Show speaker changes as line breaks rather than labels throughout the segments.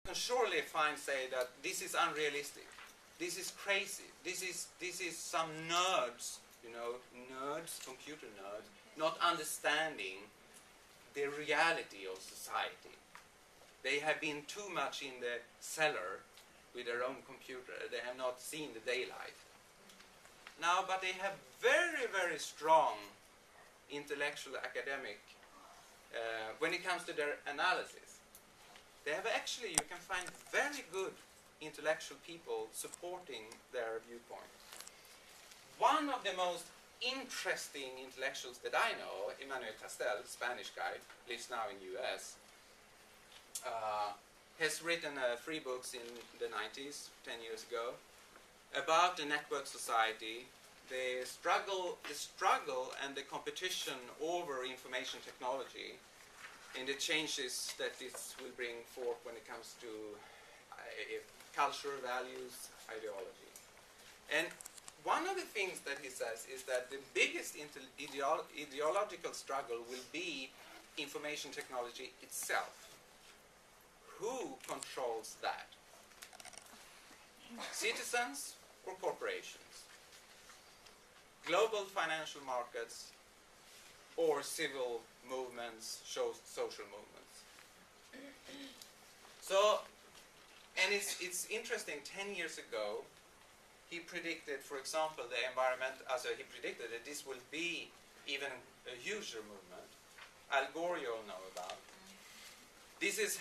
can surely say that this is unrealistic. This is crazy. This is some nerds, computer nerds, not understanding the reality of society. They have been too much in the cellar with their own computer. They have not seen the daylight. Now, but they have very, very strong intellectual academic when it comes to their analysis. They have actually, you can find very good intellectual people supporting their viewpoint. One of the most interesting intellectuals that I know, Emmanuel Castel, Spanish guy, lives now in US, has written 3 books in the 90s, 10 years ago, about the network society, the struggle and the competition over information technology, and the changes that this will bring forth when it comes to culture, values, ideology. And one of the things that he says is that the biggest ideological struggle will be information technology itself. Who controls that? Citizens or corporations? Global financial markets or civil movements, social movements? So, and it's interesting, 10 years ago, he predicted, for example, he predicted that this will be even a huger movement. Al Gore you all know about. This is,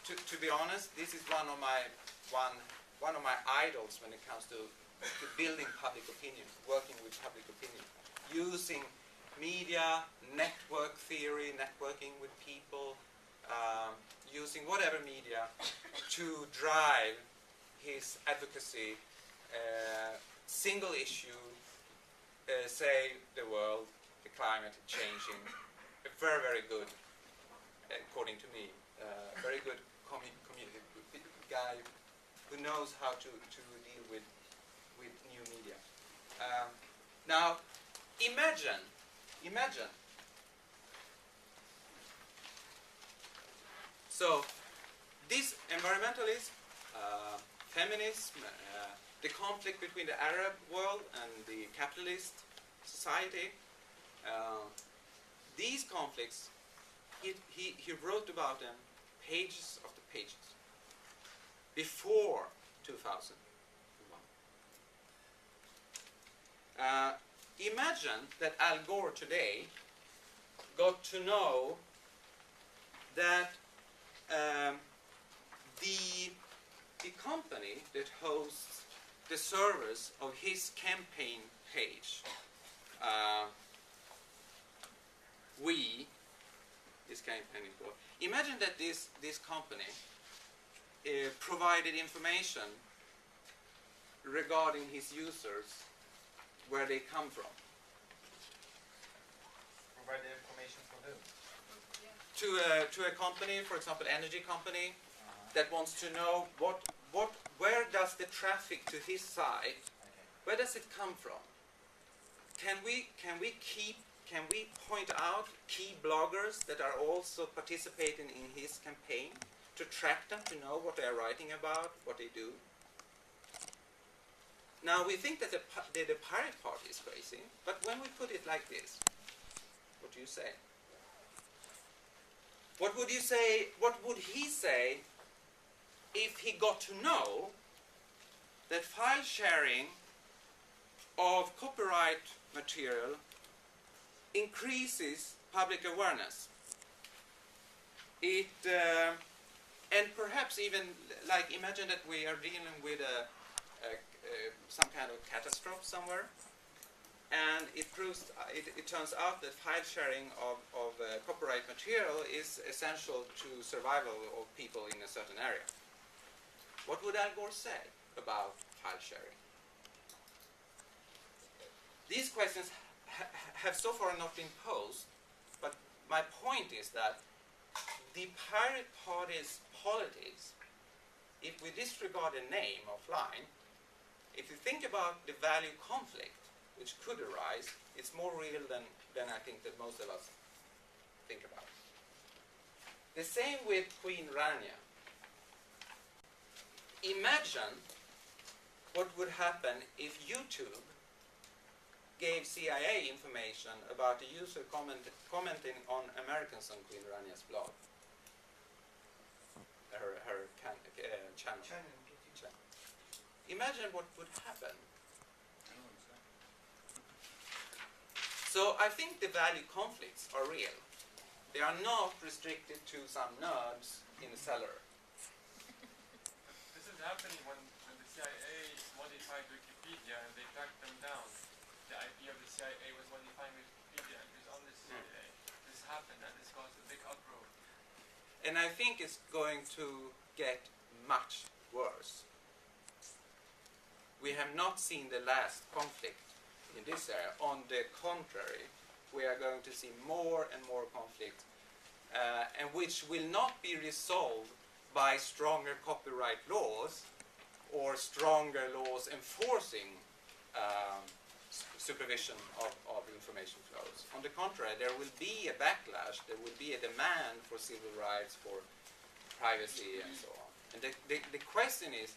to be honest, this is one of my idols when it comes to building public opinion, working with public opinion, using media, network theory, networking with people, using whatever media to drive his advocacy, single issue, save the world, the climate changing. A very, very good, according to me, very good community guy who knows how to deal with new media. Now, imagine. So, this environmentalism, feminism, the conflict between the Arab world and the capitalist society, these conflicts, he wrote about them pages after pages before 2001. Imagine that Al Gore today got to know that the company that hosts the servers of his campaign page, his campaign report. Imagine that this company provided information regarding his users, where they come from.
Provide the information for whom?
To a company, for example, energy company, that wants to know where does the traffic to his site, where does it come from? Can we point out key bloggers that are also participating in his campaign to track them, to know what they are writing about, what they do? Now, we think that the Pirate Party is crazy, but when we put it like this, what do you say? What would you say? What would he say if he got to know that file sharing of copyright material increases public awareness? And perhaps even, like, imagine that we are dealing with some kind of catastrophe somewhere, and it turns out that file sharing of copyright material is essential to survival of people in a certain area. What would Al Gore say about file sharing? These questions have so far not been posed, but my point is that the Pirate Party's politics, if we disregard the name offline, if you think about the value conflict which could arise, it's more real than I think that most of us think about. The same with Queen Rania. imagine what would happen if YouTube gave CIA information about a user commenting on Americanson Queen Rania's blog, her channel. Imagine what would happen. So I think the value conflicts are real. They are not restricted to some nerds in the cellar.
This is happening when the CIA modified Wikipedia and they tracked them down. The IP of the CIA was modifying Wikipedia and it was on the CIA. This happened and this caused a big uproar.
And I think it's going to get much worse. We have not seen the last conflict in this area. On the contrary, we are going to see more and more conflict, and which will not be resolved by stronger copyright laws or stronger laws enforcing supervision of information flows. On the contrary, there will be a backlash, there will be a demand for civil rights, for privacy, and so on. And the question is,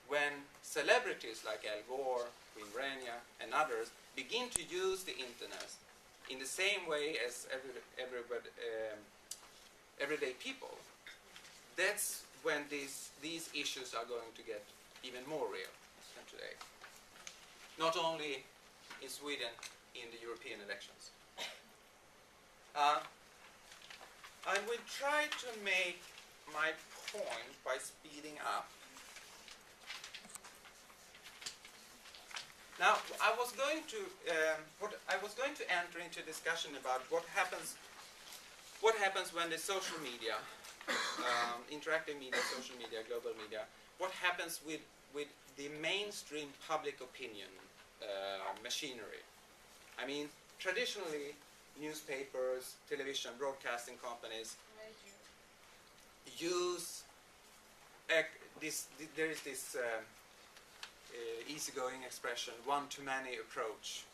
when celebrities like Al Gore, Queen Rania, and others begin to use the internet in the same way as everyday people, that's when these issues are going to get even more real than today. Not only in Sweden, in the European elections. I will try to make my point by speeding up. Now, I was going to enter into discussion about what happens when the social media, interactive media, social media, global media, what happens with the mainstream public opinion machinery. I mean, traditionally, newspapers, television, broadcasting companies use there is this easygoing expression, one-to-many approach.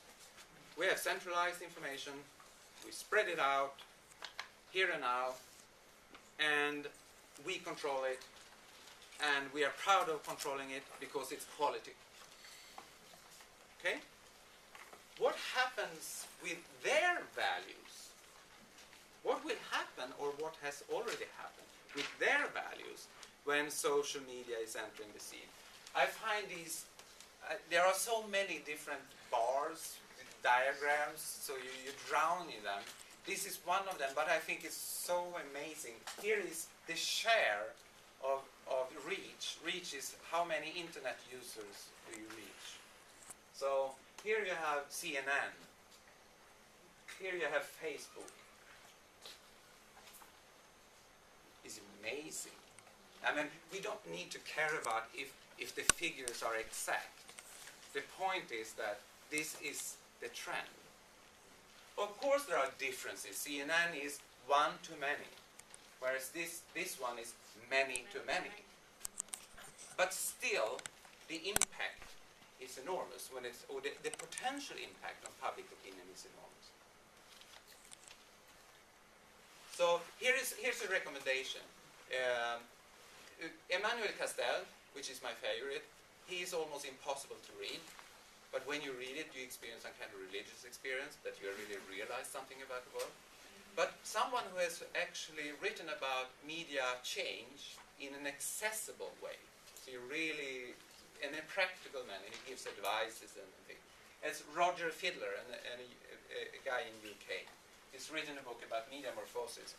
We have centralized information, we spread it out, here and now, and we control it, and we are proud of controlling it because it's quality. Okay? What happens with their values? What will happen, or what has already happened, with their values when social media is entering the scene? I find these, there are so many different bars, diagrams, so you drown in them. This is one of them, but I think it's so amazing. Here is the share of reach. Reach is how many internet users do you reach. So here you have CNN. Here you have Facebook. It's amazing. I mean, we don't need to care about if the figures are exact. The point is that this is the trend. Of course there are differences. CNN is one-to-many, whereas this one is many-to-many. But still, the impact is enormous, or the potential impact on public opinion is enormous. So here's a recommendation. Emmanuel Castel, which is my favorite, he is almost impossible to read, but when you read it, you experience some kind of religious experience, that you really realize something about the world. But someone who has actually written about media change in an accessible way, so you really, in a practical manner, he gives advices and things. It's Roger Fidler, a guy in UK. He's written a book about media morphosis.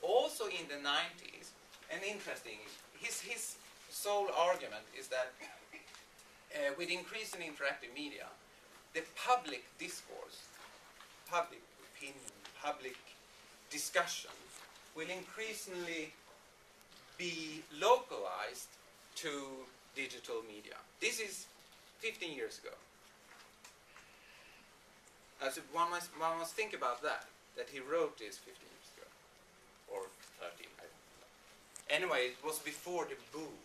Also in the 90s, and interesting, his sole argument is that with increase in interactive media, the public discourse, public opinion, public discussion will increasingly be localized to digital media. This is 15 years ago. As one must think about that he wrote this 15 years ago, or 13, I don't know. Anyway, it was before the boom